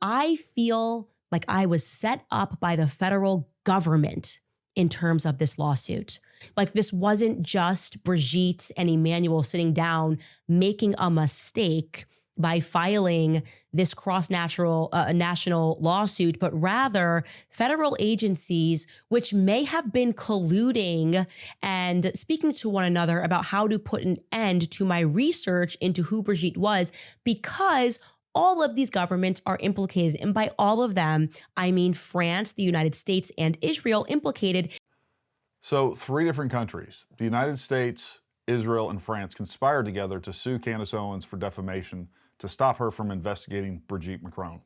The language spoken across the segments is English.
I feel like I was set up by the federal government in terms of this lawsuit. Like, this wasn't just Brigitte and Emmanuel sitting down making a mistake by filing this national lawsuit, but rather federal agencies, which may have been colluding and speaking to one another about how to put an end to my research into who Brigitte was, because all of these governments are implicated. And by all of them, I mean France, the United States, and Israel implicated. So 3 different countries, the United States, Israel, and France, conspired together to sue Candace Owens for defamation to stop her from investigating Brigitte Macron.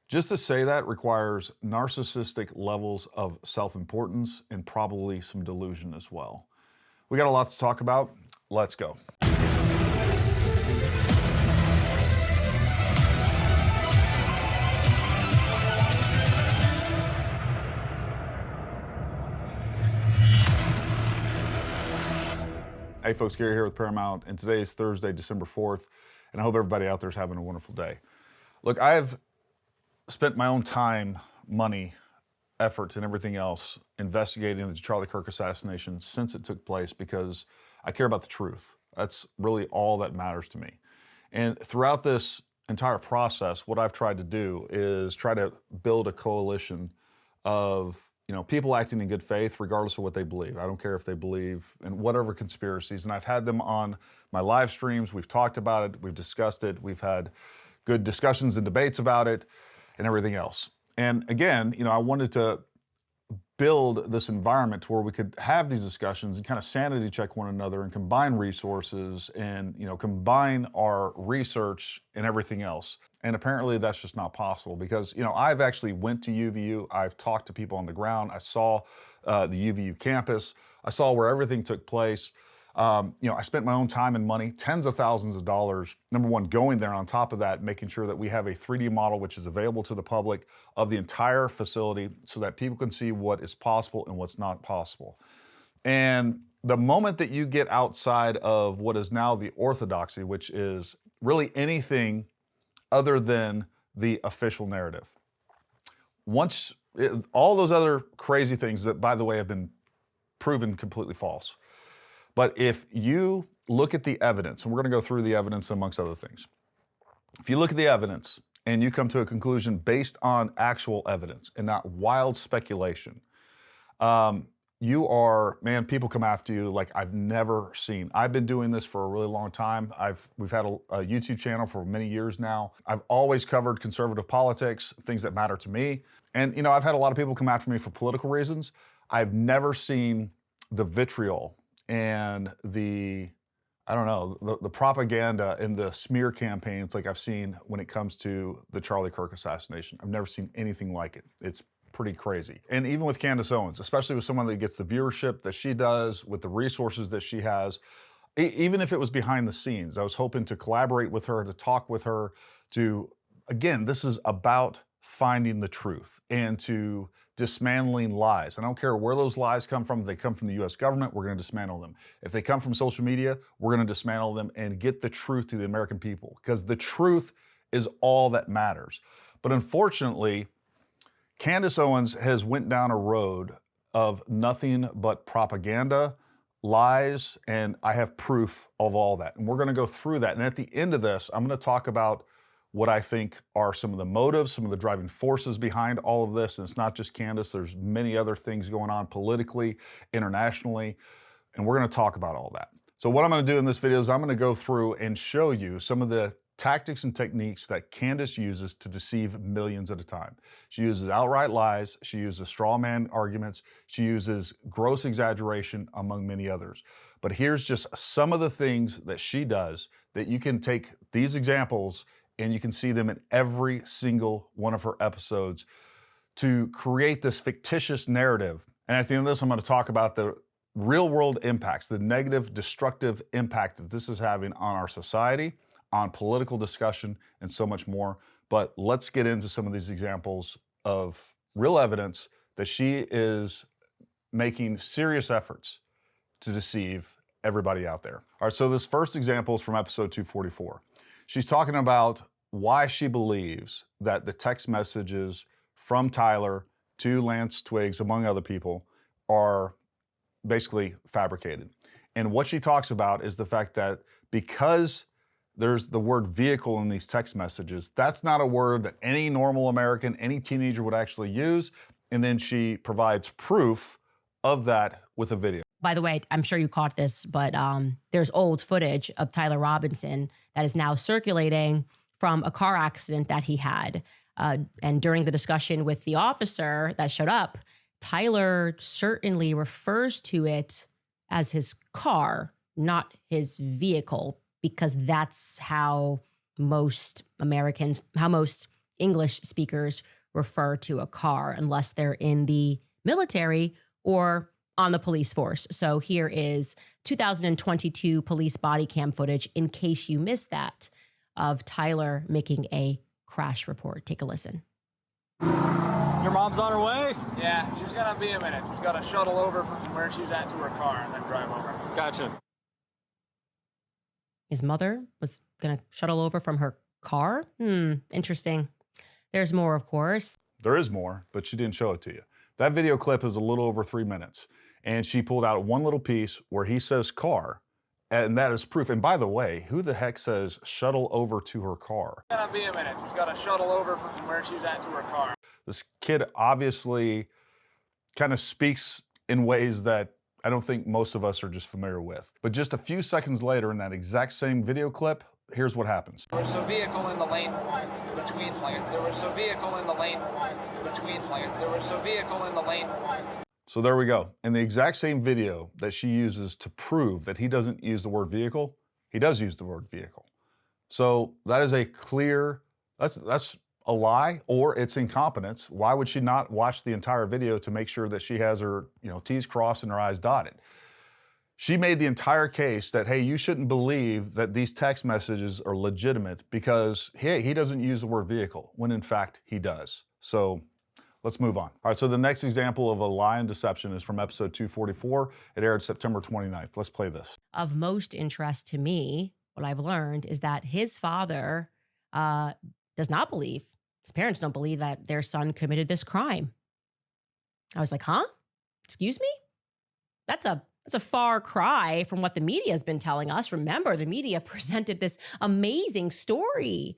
Just to say that requires narcissistic levels of self-importance and probably some delusion as well. We got a lot to talk about. Let's go. Hey folks, Gary here with Paramount, and today is Thursday, December 4th, and I hope everybody out there is having a wonderful day. Look, I've spent my own time, money, efforts, and everything else investigating the Charlie Kirk assassination since it took place because I care about the truth. That's really all that matters to me. And throughout this entire process, what I've tried to do is try to build a coalition of people acting in good faith, regardless of what they believe. I don't care if they believe in whatever conspiracies. And I've had them on my live streams. We've talked about it. We've discussed it. We've had good discussions and debates about it and everything else. And again, I wanted to build this environment to where we could have these discussions and kind of sanity check one another and combine resources and, combine our research and everything else. And apparently that's just not possible because, I've actually went to UVU. I've talked to people on the ground. I saw the UVU campus. I saw where everything took place. I spent my own time and money, tens of thousands of dollars, number one, going there. On top of that, making sure that we have a 3D model, which is available to the public of the entire facility so that people can see what is possible and what's not possible. And the moment that you get outside of what is now the orthodoxy, which is really anything other than the official narrative, all those other crazy things that, by the way, have been proven completely false. But if you look at the evidence, and we're going to go through the evidence amongst other things. If you look at the evidence and you come to a conclusion based on actual evidence and not wild speculation, people come after you like I've never seen. I've been doing this for a really long time. We've had a YouTube channel for many years now. I've always covered conservative politics, things that matter to me. And, I've had a lot of people come after me for political reasons. I've never seen the vitriol and the propaganda and the smear campaigns like I've seen when it comes to the Charlie Kirk assassination. I've never seen anything like it. It's pretty crazy. And even with Candace Owens, especially with someone that gets the viewership that she does, with the resources that she has, even if it was behind the scenes, I was hoping to collaborate with her, to talk with her, again, this is about finding the truth and to dismantling lies. I don't care where those lies come from. If they come from the US government, we're going to dismantle them. If they come from social media, we're going to dismantle them and get the truth to the American people, because the truth is all that matters. But unfortunately, Candace Owens has went down a road of nothing but propaganda, lies, and I have proof of all that. And we're going to go through that. And at the end of this, I'm going to talk about what I think are some of the motives, some of the driving forces behind all of this. And it's not just Candace, there's many other things going on politically, internationally, and we're going to talk about all that. So what I'm going to do in this video is I'm going to go through and show you some of the tactics and techniques that Candace uses to deceive millions at a time. She uses outright lies, she uses straw man arguments, she uses gross exaggeration, among many others. But here's just some of the things that she does that you can take these examples and you can see them in every single one of her episodes to create this fictitious narrative. And at the end of this, I'm going to talk about the real world impacts, the negative, destructive impact that this is having on our society, on political discussion, and so much more. But let's get into some of these examples of real evidence that she is making serious efforts to deceive everybody out there. All right, so this first example is from episode 244. She's talking about why she believes that the text messages from Tyler to Lance Twiggs, among other people, are basically fabricated. And what she talks about is the fact that because there's the word vehicle in these text messages, that's not a word that any normal American, any teenager would actually use. And then she provides proof of that with a video. By the way, I'm sure you caught this, but there's old footage of Tyler Robinson that is now circulating from a car accident that he had. And during the discussion with the officer that showed up, Tyler certainly refers to it as his car, not his vehicle, because that's how most Americans, how most English speakers refer to a car, unless they're in the military or on the police force. So here is 2022 police body cam footage, in case you missed that, of Tyler making a crash report. Take a listen. Your mom's on her way? Yeah, she's gonna be a minute. She's gotta shuttle over from where she's at to her car and then drive over. Gotcha. His mother was going to shuttle over from her car? Interesting. There's more, of course. There is more, but she didn't show it to you. That video clip is a little over 3 minutes. And she pulled out one little piece where he says car, and that is proof. And by the way, who the heck says shuttle over to her car? It's gonna be a minute. She's gotta shuttle over from where she's at to her car. This kid obviously kind of speaks in ways that I don't think most of us are just familiar with. But just a few seconds later in that exact same video clip, here's what happens. There was a vehicle in the lane between lanes. There was a vehicle in the lane between lanes. There was a vehicle in the lane. So there we go. In the exact same video that she uses to prove that he doesn't use the word vehicle, he does use the word vehicle. So that is a clear, that's a lie, or it's incompetence. Why would she not watch the entire video to make sure that she has her, T's crossed and her I's dotted? She made the entire case that, hey, you shouldn't believe that these text messages are legitimate because, hey, he doesn't use the word vehicle, when in fact he does. So let's move on. All right, so the next example of a lie and deception is from episode 244. It aired September 29th. Let's play this. Of most interest to me, what I've learned is that his father does not believe, his parents don't believe that their son committed this crime. I was like, huh? Excuse me? That's a far cry from what the media has been telling us. Remember, the media presented this amazing story.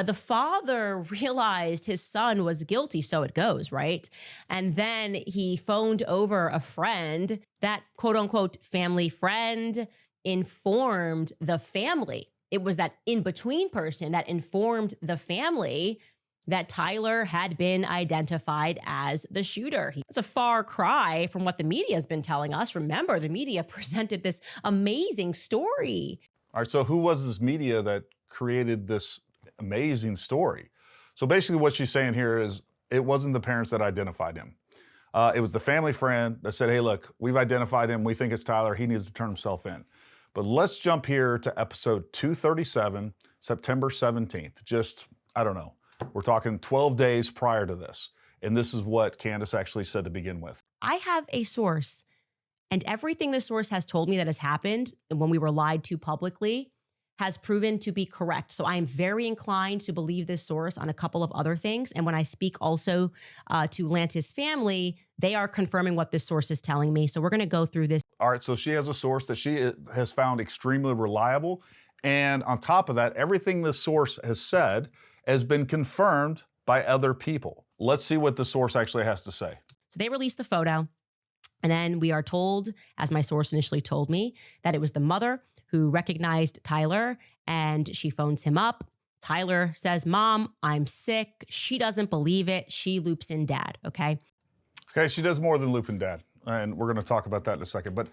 The father realized his son was guilty, so it goes, right? And then he phoned over a friend. That quote unquote family friend informed the family. It was that in-between person that informed the family that Tyler had been identified as the shooter. It's a far cry from what the media has been telling us. Remember, the media presented this amazing story. All right, so who was this media that created this amazing story? So basically what she's saying here is it wasn't the parents that identified him. It was the family friend that said, hey, look, we've identified him. We think it's Tyler. He needs to turn himself in. But let's jump here to episode 237, September 17th. Just, I don't know. We're talking 12 days prior to this. And this is what Candace actually said to begin with. I have a source, and everything the source has told me that has happened when we were lied to publicly has proven to be correct. So I am very inclined to believe this source on a couple of other things. And when I speak also to Lance's family, they are confirming what this source is telling me. So we're going to go through this. All right, so she has a source that she has found extremely reliable. And on top of that, everything this source has said has been confirmed by other people. Let's see what the source actually has to say. So they released the photo. And then we are told, as my source initially told me, that it was the mother who recognized Tyler, and she phones him up. Tyler says, Mom, I'm sick. She doesn't believe it. She loops in Dad, okay? Okay, she does more than loop in Dad. And we're going to talk about that in a second. But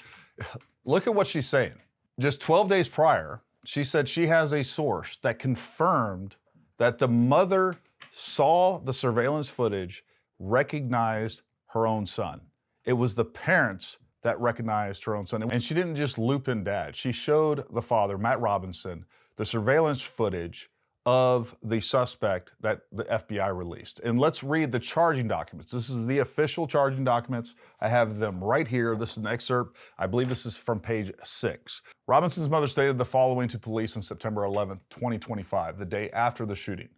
look at what she's saying. Just 12 days prior, she said she has a source that confirmed that the mother saw the surveillance footage, recognized her own son. It was the parents that recognized her own son. And she didn't just loop in Dad. She showed the father, Matt Robinson, the surveillance footage of the suspect that the FBI released. And let's read the charging documents. This is the official charging documents. I have them right here. This is an excerpt. I believe this is from page 6. Robinson's mother stated the following to police on September 11th, 2025, the day after the shooting.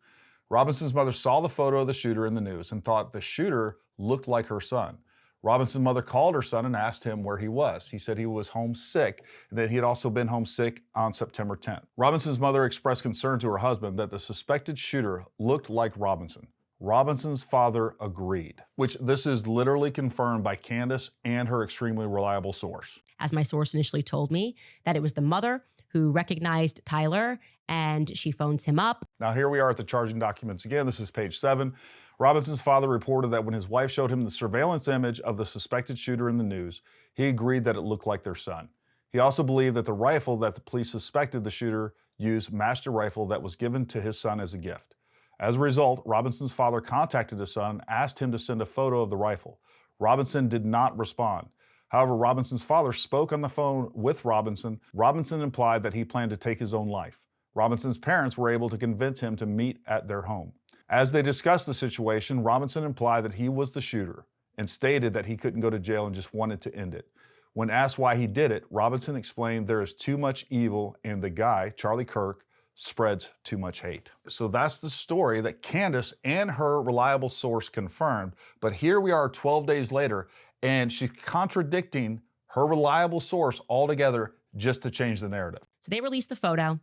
Robinson's mother saw the photo of the shooter in the news and thought the shooter looked like her son. Robinson's mother called her son and asked him where he was. He said he was homesick and that he had also been homesick on September 10th. Robinson's mother expressed concern to her husband that the suspected shooter looked like Robinson. Robinson's father agreed, which this is literally confirmed by Candace and her extremely reliable source. As my source initially told me, that it was the mother who recognized Tyler and she phones him up. Now here we are at the charging documents again. This is page 7. Robinson's father reported that when his wife showed him the surveillance image of the suspected shooter in the news, he agreed that it looked like their son. He also believed that the rifle that the police suspected the shooter used matched a rifle that was given to his son as a gift. As a result, Robinson's father contacted his son and asked him to send a photo of the rifle. Robinson did not respond. However, Robinson's father spoke on the phone with Robinson. Robinson implied that he planned to take his own life. Robinson's parents were able to convince him to meet at their home. As they discussed the situation, Robinson implied that he was the shooter and stated that he couldn't go to jail and just wanted to end it. When asked why he did it, Robinson explained there is too much evil and the guy, Charlie Kirk, spreads too much hate. So that's the story that Candace and her reliable source confirmed. But here we are 12 days later, and she's contradicting her reliable source altogether just to change the narrative. So they released the photo.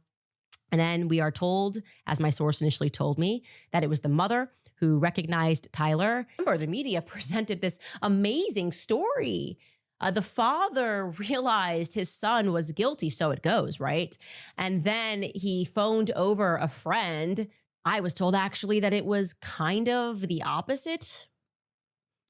And then we are told, as my source initially told me, that it was the mother who recognized Tyler. Remember, the media presented this amazing story. The father realized his son was guilty, so it goes, right? And then he phoned over a friend. I was told actually that it was kind of the opposite.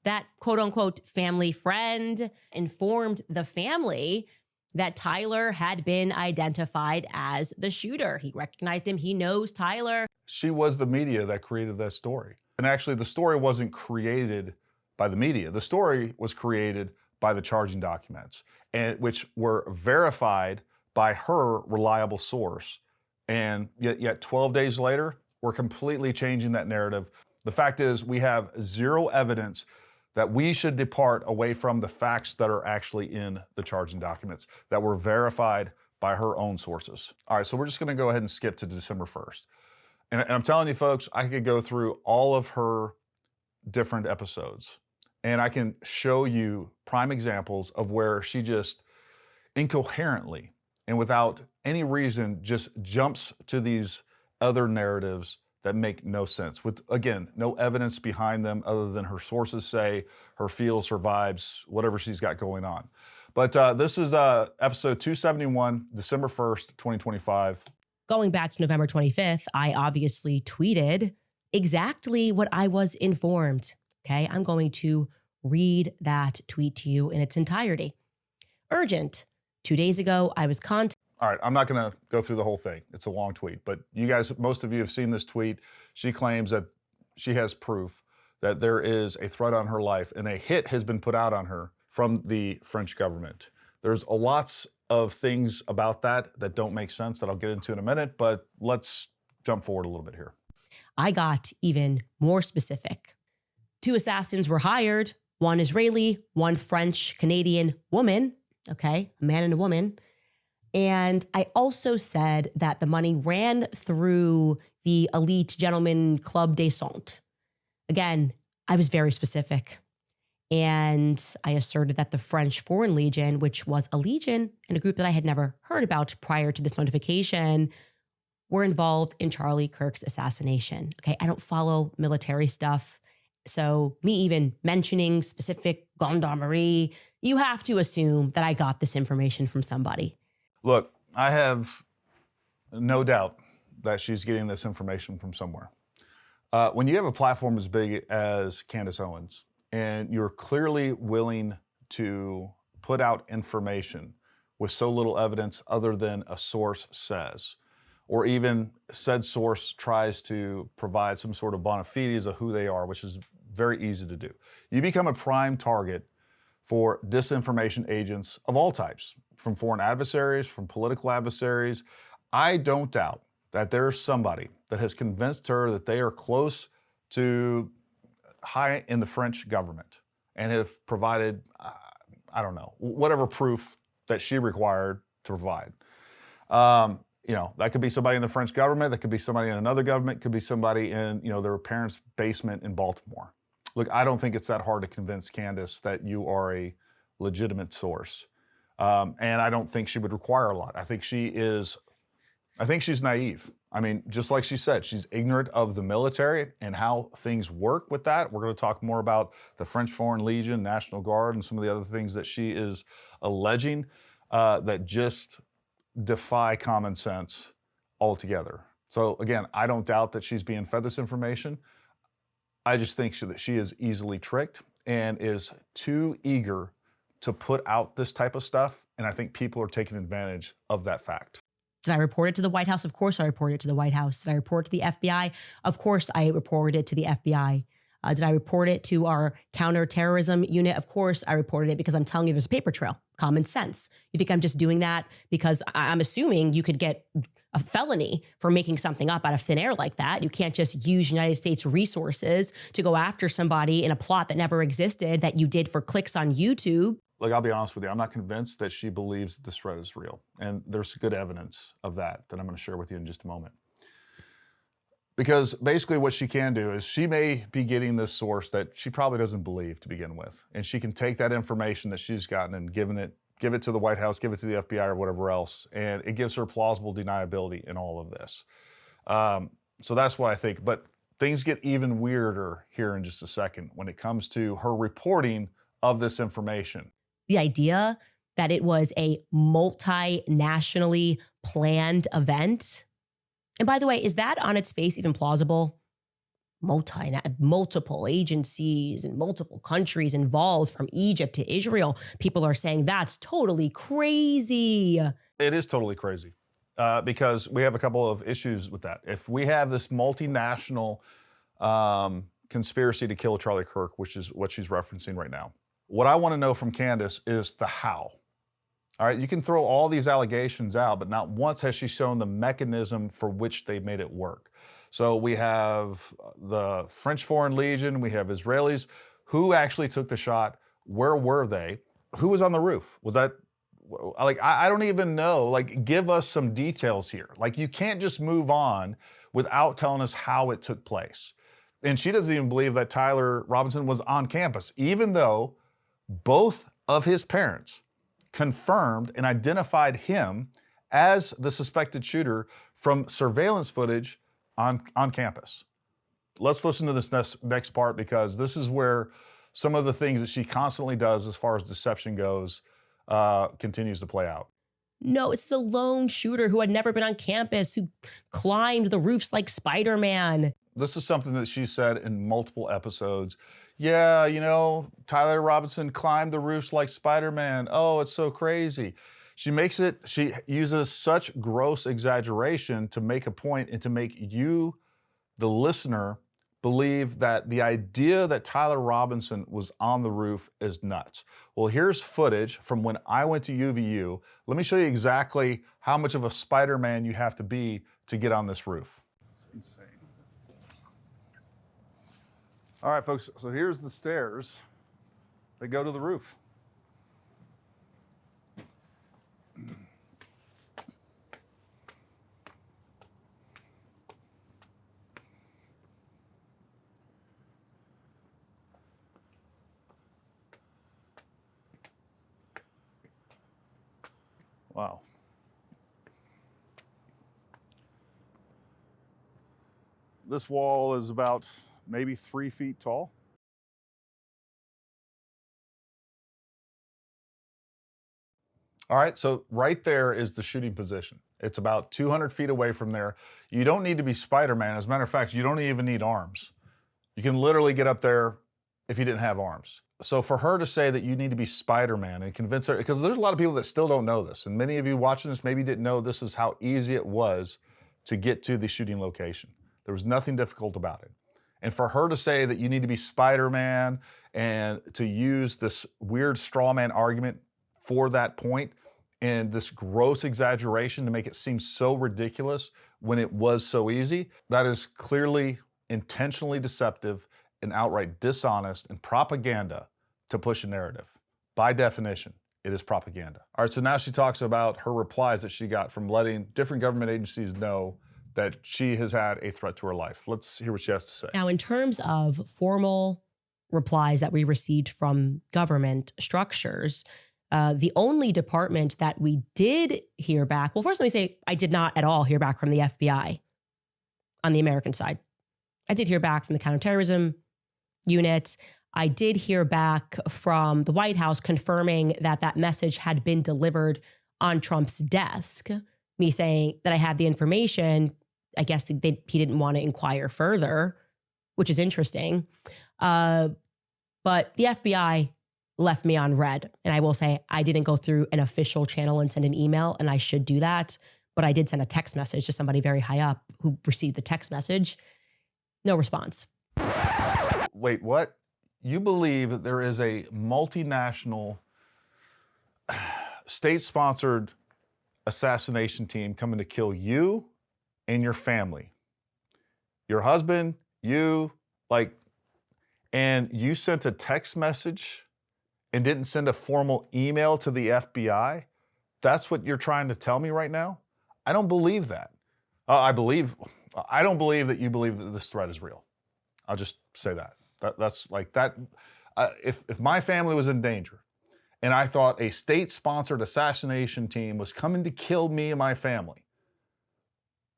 That quote unquote family friend informed the family that Tyler had been identified as the shooter. He recognized him. He knows Tyler. She was the media that created that story. And actually, the story wasn't created by the media. The story was created by the charging documents, and which were verified by her reliable source. And yet 12 days later, we're completely changing that narrative. The fact is, we have zero evidence that we should depart away from the facts that are actually in the charging documents that were verified by her own sources. All right, so we're just gonna go ahead and skip to December 1st. And I'm telling you folks, I could go through all of her different episodes and I can show you prime examples of where she just incoherently and without any reason just jumps to these other narratives that make no sense, with, again, no evidence behind them other than her sources say, her feels, her vibes, whatever she's got going on. But this is episode 271, December 1st, 2025. Going back to November 25th, I obviously tweeted exactly what I was informed. Okay, I'm going to read that tweet to you in its entirety. Urgent. 2 days ago, I was contacted. All right, I'm not gonna go through the whole thing. It's a long tweet, but you guys, most of you have seen this tweet. She claims that she has proof that there is a threat on her life and a hit has been put out on her from the French government. There's lots of things about that that don't make sense that I'll get into in a minute, but let's jump forward a little bit here. I got even more specific. 2 assassins were hired, 1 Israeli, 1 French-Canadian woman, okay, a man and a woman. And I also said that the money ran through the Elite Gentlemen Club des Cent. Again, I was very specific. And I asserted that the French Foreign Legion, which was a legion and a group that I had never heard about prior to this notification, were involved in Charlie Kirk's assassination. Okay, I don't follow military stuff. So me even mentioning specific gendarmerie, you have to assume that I got this information from somebody. Look, I have no doubt that she's getting this information from somewhere. When you have a platform as big as Candace Owens, and you're clearly willing to put out information with so little evidence other than a source says, or even said source tries to provide some sort of bona fides of who they are, which is very easy to do, you become a prime target for disinformation agents of all types, from foreign adversaries, from political adversaries. I don't doubt that there's somebody that has convinced her that they are close to high in the French government and have provided, I don't know, whatever proof that she required to provide. You know, that could be somebody in the French government, that could be somebody in another government, could be somebody in, you know, their parents' basement in Baltimore. Look, I don't think it's that hard to convince Candace that you are a legitimate source. And I don't think she would require a lot. I think she's naive. I mean, just like she said, she's ignorant of the military and how things work with that. We're going to talk more about the French Foreign Legion, National Guard, and some of the other things that she is alleging that just defy common sense altogether. So again, I don't doubt that she's being fed this information. I just think that she is easily tricked and is too eager to put out this type of stuff. And I think people are taking advantage of that fact. Did I report it to the White House? Of course I reported it to the White House. Did I report it to the FBI? Of course I reported it to the FBI. Did I report it to our counterterrorism unit? Of course I reported it, because I'm telling you there's a paper trail. Common sense. You think I'm just doing that because I'm assuming you could get a felony for making something up out of thin air like that. You can't just use United States resources to go after somebody in a plot that never existed that you did for clicks on YouTube. Look, I'll be honest with you. I'm not convinced that she believes that this threat is real. And there's good evidence of that I'm going to share with you in just a moment. Because basically what she can do is she may be getting this source that she probably doesn't believe to begin with. And she can take that information that she's gotten and give it to the White House, give it to the FBI or whatever else. And it gives her plausible deniability in all of this. So that's what I think. But things get even weirder here in just a second when it comes to her reporting of this information. The idea that it was a multinationally planned event. And by the way, is that on its face even plausible? Multiple agencies and multiple countries involved, from Egypt to Israel. People are saying that's totally crazy. It is totally crazy because we have a couple of issues with that. If we have this multinational conspiracy to kill Charlie Kirk, which is what she's referencing right now, what I want to know from Candace is the how. All right, you can throw all these allegations out, but not once has she shown the mechanism for which they made it work. So we have the French Foreign Legion, we have Israelis. Who actually took the shot? Where were they? Who was on the roof? Was that, like, I don't even know. Like, give us some details here. Like, you can't just move on without telling us how it took place. And she doesn't even believe that Tyler Robinson was on campus, even though both of his parents confirmed and identified him as the suspected shooter from surveillance footage on campus. Let's listen to this next part, because this is where some of the things that she constantly does as far as deception goes continues to play out. No, it's the lone shooter who had never been on campus, who climbed the roofs like Spider-Man. This is something that she said in multiple episodes. Yeah, you know, Tyler Robinson climbed the roofs like Spider-Man. Oh, it's so crazy. She uses such gross exaggeration to make a point and to make you, the listener, believe that the idea that Tyler Robinson was on the roof is nuts. Well, here's footage from when I went to UVU. Let me show you exactly how much of a Spider-Man you have to be to get on this roof. It's insane. All right, folks, so here's the stairs that go to the roof. Wow. This wall is about maybe 3 feet tall. All right, so right there is the shooting position. It's about 200 feet away from there. You don't need to be Spider-Man. As a matter of fact, you don't even need arms. You can literally get up there if you didn't have arms. So for her to say that you need to be Spider-Man and convince her, because there's a lot of people that still don't know this, and many of you watching this maybe didn't know this is how easy it was to get to the shooting location. There was nothing difficult about it. And for her to say that you need to be Spider-Man and to use this weird straw man argument for that point and this gross exaggeration to make it seem so ridiculous when it was so easy, that is clearly intentionally deceptive and outright dishonest and propaganda to push a narrative. By definition, it is propaganda. All right, so now she talks about her replies that she got from letting different government agencies know that she has had a threat to her life. Let's hear what she has to say. Now, in terms of formal replies that we received from government structures, the only department that we did hear back, well, first let me say I did not at all hear back from the FBI on the American side. I did hear back from the counterterrorism unit. I did hear back from the White House confirming that that message had been delivered on Trump's desk, me saying that I had the information. I guess he didn't want to inquire further, which is interesting. But the FBI left me on red. And I will say I didn't go through an official channel and send an email, and I should do that. But I did send a text message to somebody very high up who received the text message. No response. Wait, what? You believe that there is a multinational, state-sponsored assassination team coming to kill you and your family, your husband, you, and you sent a text message and didn't send a formal email to the FBI? That's what you're trying to tell me right now? I don't believe that. I don't believe that you believe that this threat is real. I'll just say that. That's like that. If my family was in danger and I thought a state-sponsored assassination team was coming to kill me and my family,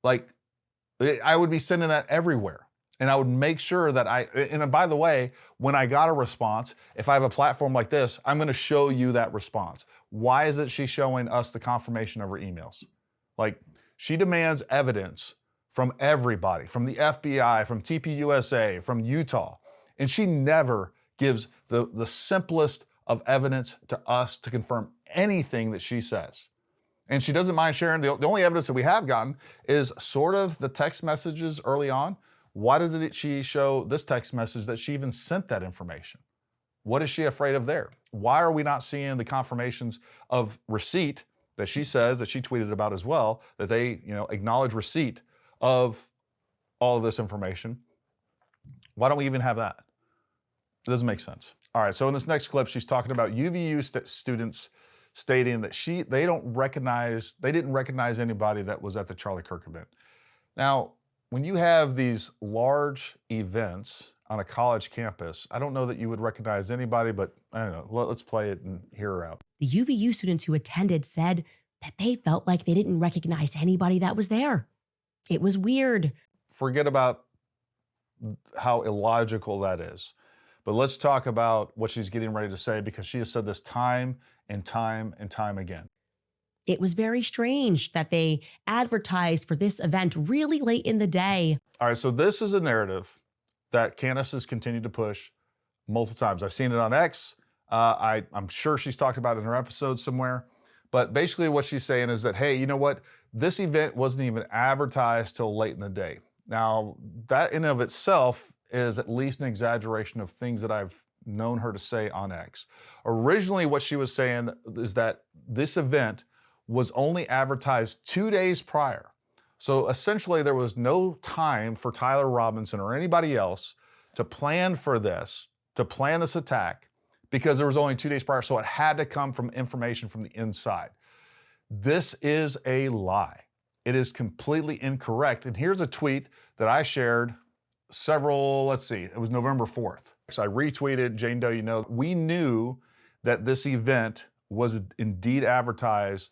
I would be sending that everywhere. And I would make sure that and by the way, when I got a response, if I have a platform like this, I'm going to show you that response. Why is it she's showing us the confirmation of her emails? She demands evidence from everybody, from the FBI, from TPUSA, from Utah. And she never gives the simplest of evidence to us to confirm anything that she says. And she doesn't mind sharing. The only evidence that we have gotten is sort of the text messages early on. Why doesn't she show this text message that she even sent that information? What is she afraid of there? Why are we not seeing the confirmations of receipt that she says, that she tweeted about as well, that they acknowledge receipt of all of this information? Why don't we even have that? It doesn't make sense. All right, so in this next clip, she's talking about UVU students stating that they didn't recognize anybody that was at the Charlie Kirk event. Now, when you have these large events on a college campus, I don't know that you would recognize anybody, but I don't know. Let's play it and hear her out. The UVU students who attended said that they felt like they didn't recognize anybody that was there. It was weird. Forget about how illogical that is. But let's talk about what she's getting ready to say, because she has said this time and time and time again. It was very strange that they advertised for this event really late in the day. All right, so this is a narrative that Candace has continued to push multiple times. I've seen it on X. I'm sure she's talked about it in her episode somewhere. But basically what she's saying is that, hey, you know what? This event wasn't even advertised till late in the day. Now, that in and of itself is at least an exaggeration of things that I've known her to say on X. Originally, what she was saying is that this event was only advertised 2 days prior. So essentially there was no time for Tyler Robinson or anybody else to plan for this, to plan this attack, because there was only 2 days prior. So it had to come from information from the inside. This is a lie. It is completely incorrect. And here's a tweet that I shared it was November 4th. So I retweeted, Jane Doe, we knew that this event was indeed advertised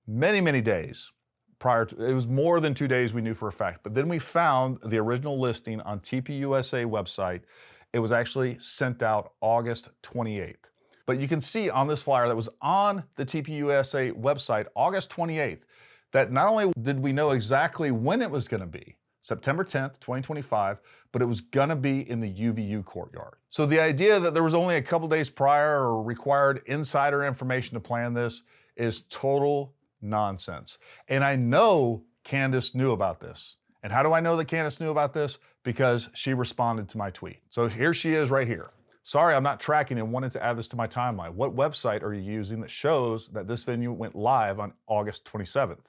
many, many days prior to, it was more than 2 days we knew for a fact. But then we found the original listing on TPUSA website. It was actually sent out August 28th. But you can see on this flyer that was on the TPUSA website, August 28th, that not only did we know exactly when it was going to be, September 10th, 2025, but it was gonna be in the UVU courtyard. So the idea that there was only a couple days prior or required insider information to plan this is total nonsense. And I know Candace knew about this. And how do I know that Candace knew about this? Because she responded to my tweet. So here she is right here. Sorry, I'm not tracking and wanted to add this to my timeline. What website are you using that shows that this venue went live on August 27th?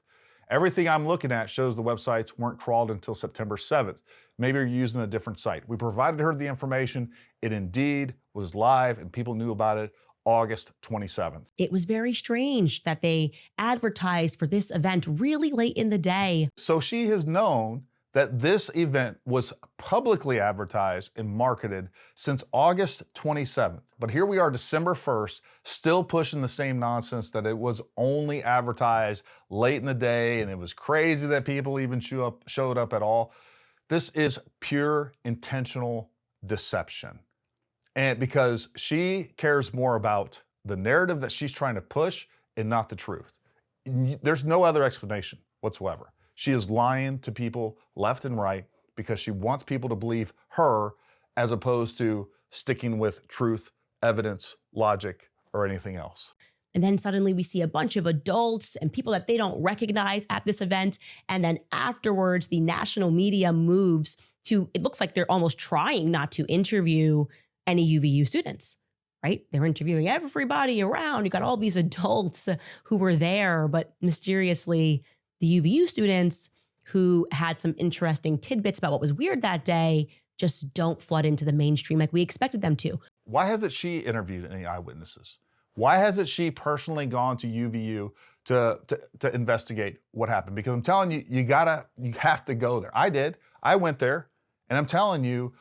Everything I'm looking at shows the websites weren't crawled until September 7th. Maybe you're using a different site. We provided her the information. It indeed was live and people knew about it August 27th. It was very strange that they advertised for this event really late in the day. So she has known that this event was publicly advertised and marketed since August 27th. But here we are, December 1st, still pushing the same nonsense that it was only advertised late in the day and it was crazy that people even showed up at all. This is pure intentional deception. And because she cares more about the narrative that she's trying to push and not the truth. There's no other explanation whatsoever. She is lying to people left and right because she wants people to believe her as opposed to sticking with truth, evidence, logic, or anything else. And then suddenly we see a bunch of adults and people that they don't recognize at this event. And then afterwards, the national media moves to, it looks like they're almost trying not to interview any UVU students, right? They're interviewing everybody around. You got all these adults who were there, but mysteriously, the UVU students who had some interesting tidbits about what was weird that day just don't flood into the mainstream like we expected them to. Why hasn't she interviewed any eyewitnesses? Why hasn't she personally gone to UVU to investigate what happened? Because I'm telling you, you have to go there. I did. I went there, and I'm telling you,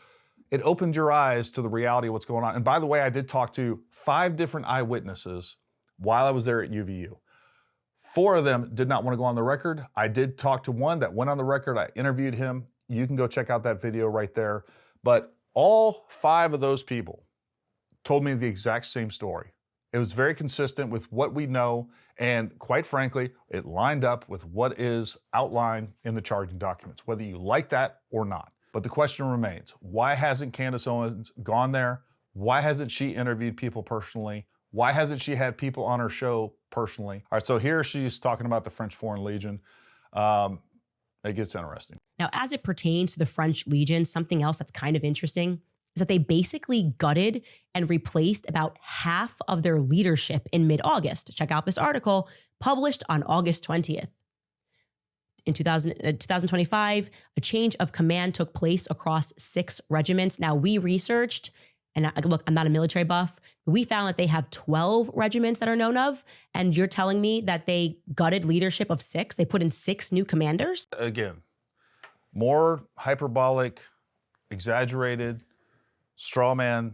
it opened your eyes to the reality of what's going on. And by the way, I did talk to 5 different eyewitnesses while I was there at UVU. 4 of them did not want to go on the record. I did talk to one that went on the record. I interviewed him. You can go check out that video right there. But all 5 of those people told me the exact same story. It was very consistent with what we know. And quite frankly, it lined up with what is outlined in the charging documents, whether you like that or not. But the question remains, why hasn't Candace Owens gone there? Why hasn't she interviewed people personally? Why hasn't she had people on her show personally? All right, so here she's talking about the French Foreign Legion. It gets interesting. Now, as it pertains to the French Legion, something else that's kind of interesting is that they basically gutted and replaced about half of their leadership in mid-August. Check out this article published on August 20th. In 2025, a change of command took place across 6 regiments. Now, we researched, and look, I'm not a military buff, but we found that they have 12 regiments that are known of, and you're telling me that they gutted leadership of 6? They put in 6 new commanders? Again, more hyperbolic, exaggerated, straw man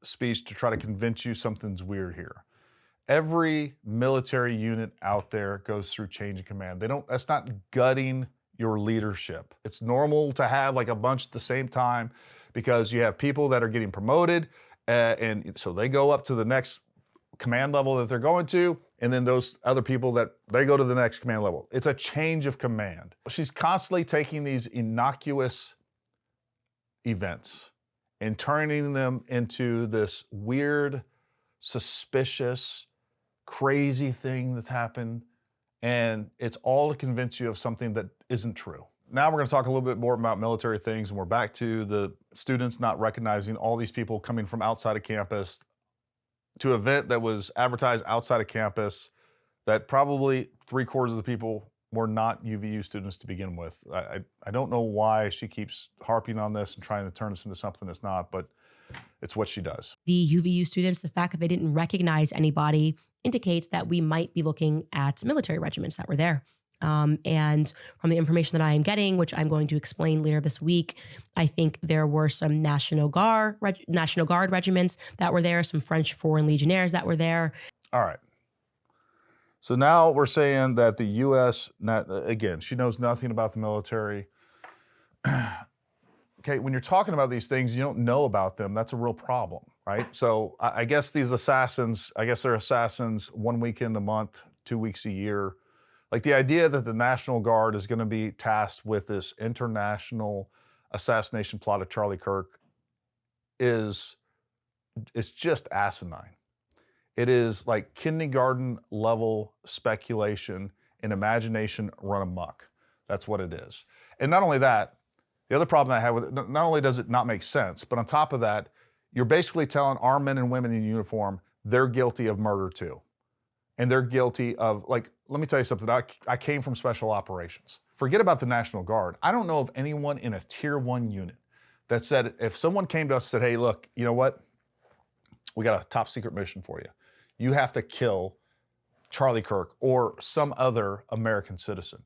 speech to try to convince you something's weird here. Every military unit out there goes through change of command. That's not gutting your leadership. It's normal to have like a bunch at the same time because you have people that are getting promoted and so they go up to the next command level that they're going to, and then those other people that they go to the next command level. It's a change of command. She's constantly taking these innocuous events and turning them into this weird, suspicious, crazy thing that's happened, and it's all to convince you of something that isn't true. Now we're going to talk a little bit more about military things, and we're back to the students not recognizing all these people coming from outside of campus to an event that was advertised outside of campus that probably 3/4 of the people were not UVU students to begin with. I don't know why she keeps harping on this and trying to turn this into something it's not, but it's what she does. The UVU students, the fact that they didn't recognize anybody indicates that we might be looking at military regiments that were there. And from the information that I am getting, which I'm going to explain later this week, I think there were some National Guard regiments that were there, some French Foreign Legionnaires that were there. All right. So now we're saying that the U.S., again, she knows nothing about the military. Okay, when you're talking about these things, you don't know about them. That's a real problem, right? So I guess these assassins, they're assassins 1 weekend a month, 2 weeks a year. Like the idea that the National Guard is going to be tasked with this international assassination plot of Charlie Kirk it's just asinine. It is like kindergarten level speculation and imagination run amok. That's what it is. And not only that, the other problem I have with it, not only does it not make sense, but on top of that, you're basically telling our men and women in uniform they're guilty of murder too. And they're guilty of, like, let me tell you something. I came from special operations. Forget about the National Guard. I don't know of anyone in a tier 1 unit that said, if someone came to us and said, hey, look, you know what? We got a top secret mission for you. You have to kill Charlie Kirk or some other American citizen.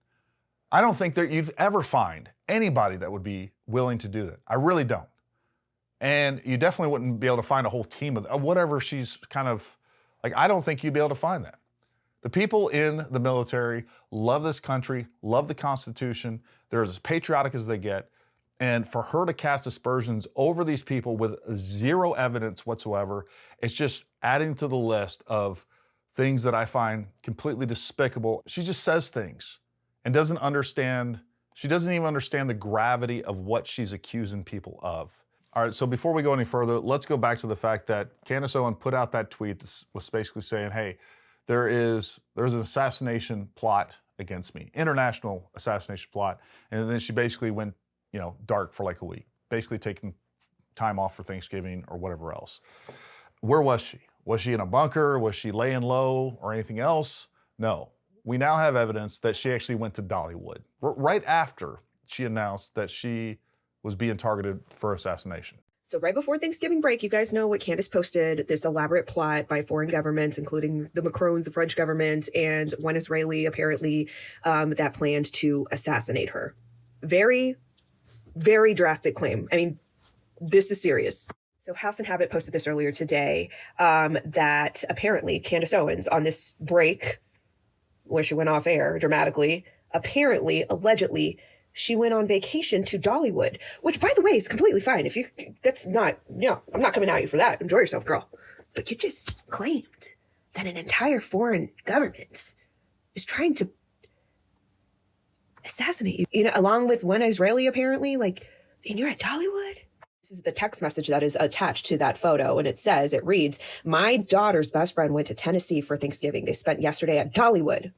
I don't think that you'd ever find anybody that would be willing to do that. I really don't. And you definitely wouldn't be able to find a whole team of whatever she's kind of, like, I don't think you'd be able to find that. The people in the military love this country, love the Constitution. They're as patriotic as they get. And for her to cast aspersions over these people with zero evidence whatsoever, it's just adding to the list of things that I find completely despicable. She just says things and doesn't understand, she doesn't even understand the gravity of what she's accusing people of. All right, so before we go any further, let's go back to the fact that Candace Owens put out that tweet that was basically saying, hey, there's an assassination plot against me, international assassination plot. And then she basically went, dark for like a week, basically taking time off for Thanksgiving or whatever else. Where was she? Was she in a bunker? Was she laying low or anything else? No. We now have evidence that she actually went to Dollywood right after she announced that she was being targeted for assassination. So right before Thanksgiving break, you guys know what Candace posted, this elaborate plot by foreign governments, including the Macrons, the French government, and one Israeli, apparently, that planned to assassinate her. Very, very drastic claim. I mean, this is serious. So House and Habit posted this earlier today, that apparently Candace Owens, on this break where she went off air dramatically, apparently, allegedly, she went on vacation to Dollywood, which, by the way, is completely fine. That's not, I'm not coming at you for that. Enjoy yourself, girl. But you just claimed that an entire foreign government is trying to assassinate you, along with one Israeli, apparently, and you're at Dollywood? This is the text message that is attached to that photo, and it reads, my daughter's best friend went to Tennessee for Thanksgiving. They spent yesterday at Dollywood.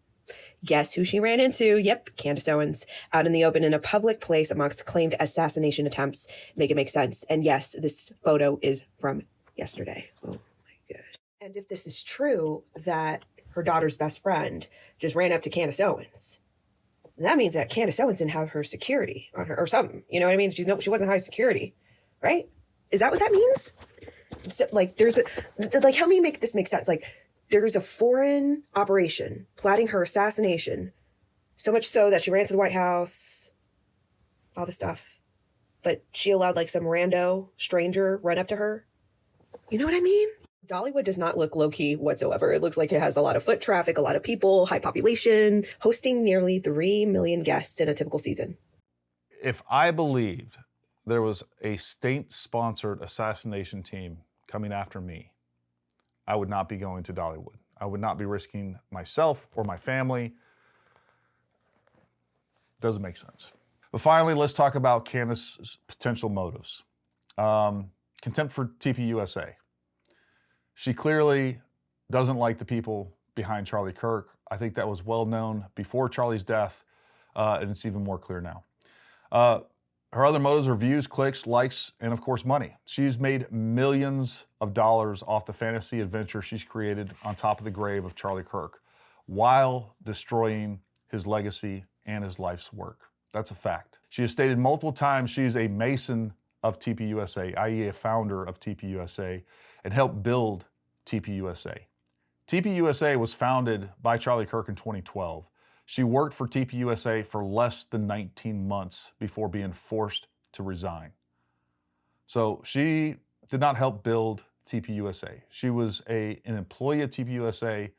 Guess who she ran into? Yep, Candace Owens, out in the open in a public place amongst claimed assassination attempts. Make it make sense. And yes, this photo is from yesterday. Oh my God. And if this is true, that her daughter's best friend just ran up to Candace Owens, that means that Candace Owens didn't have her security on her or something. You know what I mean? She wasn't high security, right? Is that what that means? So, help me make this make sense. There's a foreign operation plotting her assassination, so much so that she ran to the White House, all the stuff. But she allowed some rando stranger run up to her. You know what I mean? Dollywood does not look low-key whatsoever. It looks like it has a lot of foot traffic, a lot of people, high population, hosting nearly 3 million guests in a typical season. If I believed there was a state-sponsored assassination team coming after me, I would not be going to Dollywood. I would not be risking myself or my family. Doesn't make sense. But finally, let's talk about Candace's potential motives. Contempt for TPUSA. She clearly doesn't like the people behind Charlie Kirk. I think that was well known before Charlie's death, and it's even more clear now. Her other motives are views, clicks, likes, and of course money. She's made millions of dollars off the fantasy adventure she's created on top of the grave of Charlie Kirk while destroying his legacy and his life's work. That's a fact. She has stated multiple times she's a Mason of TPUSA, i.e. a founder of TPUSA, and helped build TPUSA. TPUSA was founded by Charlie Kirk in 2012. She worked for TPUSA for less than 19 months before being forced to resign. So she did not help build TPUSA. She was an employee at TPUSA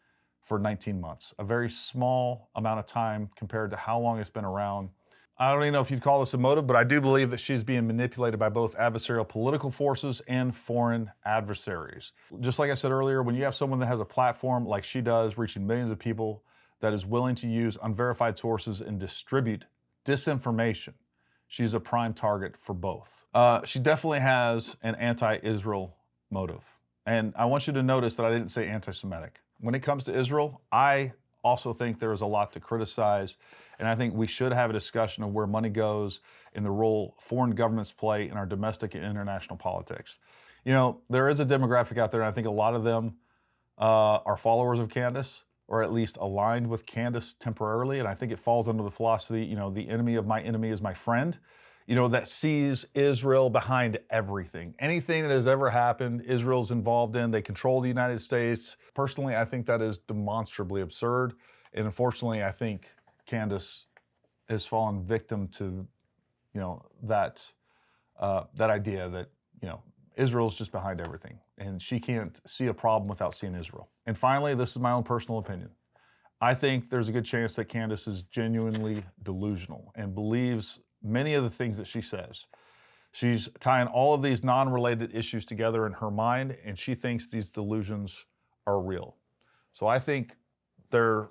for 19 months, a very small amount of time compared to how long it's been around. I don't even know if you'd call this a motive, but I do believe that she's being manipulated by both adversarial political forces and foreign adversaries. Just like I said earlier, when you have someone that has a platform like she does, reaching millions of people, that is willing to use unverified sources and distribute disinformation, she's a prime target for both. She definitely has an anti-Israel motive. And I want you to notice that I didn't say anti-Semitic. When it comes to Israel, I also think there is a lot to criticize, and I think we should have a discussion of where money goes and the role foreign governments play in our domestic and international politics. You know, there is a demographic out there, and I think a lot of them are followers of Candace, or at least aligned with Candace temporarily. And I think it falls under the philosophy, you know, the enemy of my enemy is my friend, you know, that sees Israel behind everything. Anything that has ever happened, Israel's involved in. They control the United States. Personally, I think that is demonstrably absurd. And unfortunately, I think Candace has fallen victim to, you know, that idea that, you know, Israel's just behind everything, and she can't see a problem without seeing Israel. And finally, this is my own personal opinion. I think there's a good chance that Candace is genuinely delusional and believes many of the things that she says. She's tying all of these non-related issues together in her mind, and she thinks these delusions are real. So I think there's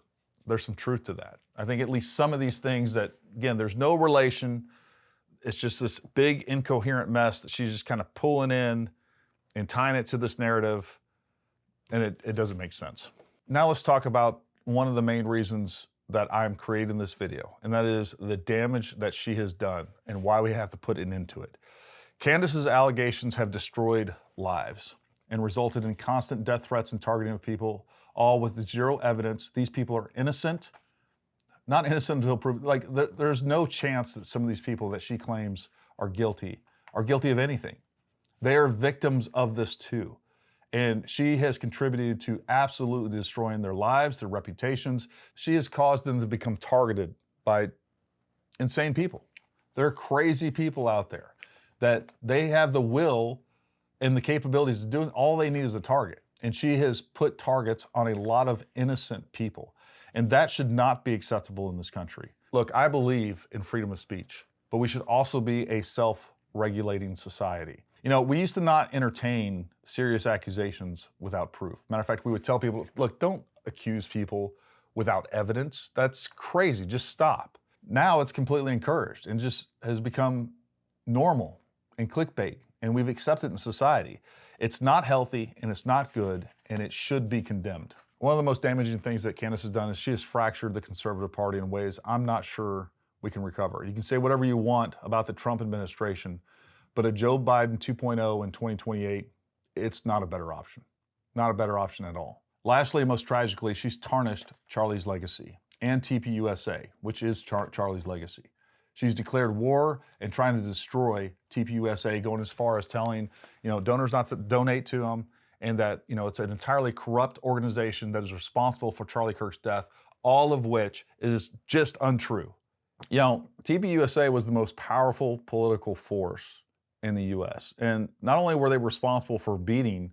some truth to that. I think at least some of these things that, again, there's no relation. It's just this big incoherent mess that she's just kind of pulling in and tying it to this narrative, and it doesn't make sense. Now let's talk about one of the main reasons that I'm creating this video, and that is the damage that she has done and why we have to put an end to it. Candace's allegations have destroyed lives and resulted in constant death threats and targeting of people, all with zero evidence. These people are innocent. Not innocent until proven. Like, there's no chance that some of these people that she claims are guilty of anything. They are victims of this too. And she has contributed to absolutely destroying their lives, their reputations. She has caused them to become targeted by insane people. There are crazy people out there that they have the will and the capabilities of doing, all they need is a target. And she has put targets on a lot of innocent people. And that should not be acceptable in this country. Look, I believe in freedom of speech, but we should also be a self-regulating society. You know, we used to not entertain serious accusations without proof. Matter of fact, we would tell people, look, don't accuse people without evidence. That's crazy, just stop. Now it's completely encouraged and just has become normal and clickbait, and we've accepted it in society. It's not healthy and it's not good, and it should be condemned. One of the most damaging things that Candace has done is she has fractured the conservative party in ways I'm not sure we can recover. You can say whatever you want about the Trump administration, but a Joe Biden 2.0 in 2028, it's not a better option. Not a better option at all. Lastly, most tragically, she's tarnished Charlie's legacy and TPUSA, which is Charlie's legacy. She's declared war and trying to destroy TPUSA, going as far as telling, you know, donors not to donate to them, and that, you know, it's an entirely corrupt organization that is responsible for Charlie Kirk's death, all of which is just untrue. You know, TPUSA was the most powerful political force in the U.S. And not only were they responsible for beating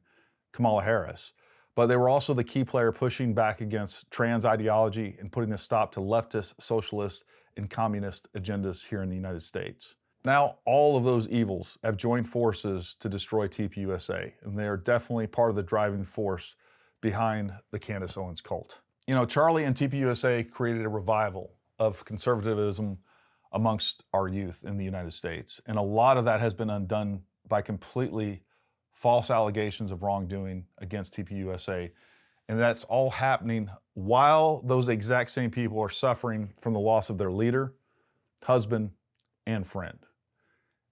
Kamala Harris, but they were also the key player pushing back against trans ideology and putting a stop to leftist, socialist, and communist agendas here in the United States. Now, all of those evils have joined forces to destroy TPUSA, and they are definitely part of the driving force behind the Candace Owens cult. You know, Charlie and TPUSA created a revival of conservatism amongst our youth in the United States, and a lot of that has been undone by completely false allegations of wrongdoing against TPUSA, and that's all happening while those exact same people are suffering from the loss of their leader, husband, and friend.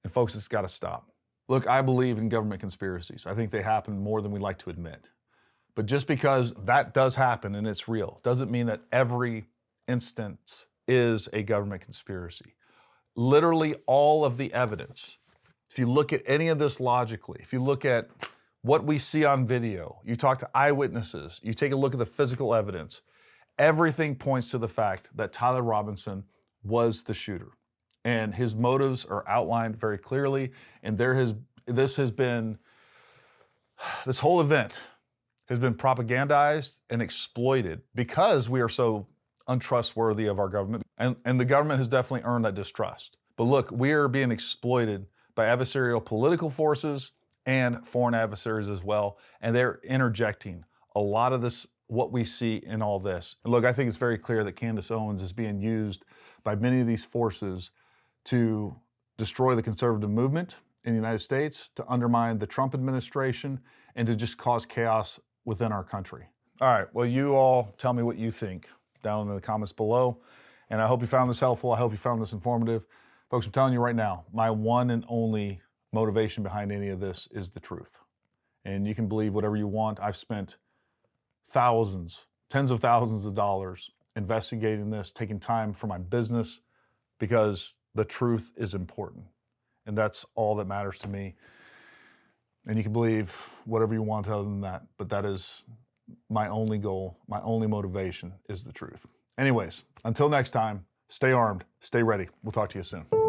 And folks, it's got to stop. Look, I believe in government conspiracies. I think they happen more than we like to admit. But just because that does happen and it's real, doesn't mean that every instance is a government conspiracy. Literally all of the evidence, if you look at any of this logically, if you look at what we see on video, you talk to eyewitnesses, you take a look at the physical evidence, everything points to the fact that Tyler Robinson was the shooter. And his motives are outlined very clearly. And this whole event has been propagandized and exploited because we are so untrustworthy of our government. And the government has definitely earned that distrust. But look, we are being exploited by adversarial political forces and foreign adversaries as well. And they're interjecting a lot of this, what we see in all this. And look, I think it's very clear that Candace Owens is being used by many of these forces to destroy the conservative movement in the United States, to undermine the Trump administration, and to just cause chaos within our country. All right, well, you all tell me what you think down in the comments below. And I hope you found this helpful. I hope you found this informative. Folks, I'm telling you right now, my one and only motivation behind any of this is the truth. And you can believe whatever you want. I've spent thousands, tens of thousands of dollars investigating this, taking time for my business, because the truth is important. And that's all that matters to me. And you can believe whatever you want other than that, but that is my only goal, my only motivation is the truth. Anyways, until next time, stay armed, stay ready. We'll talk to you soon.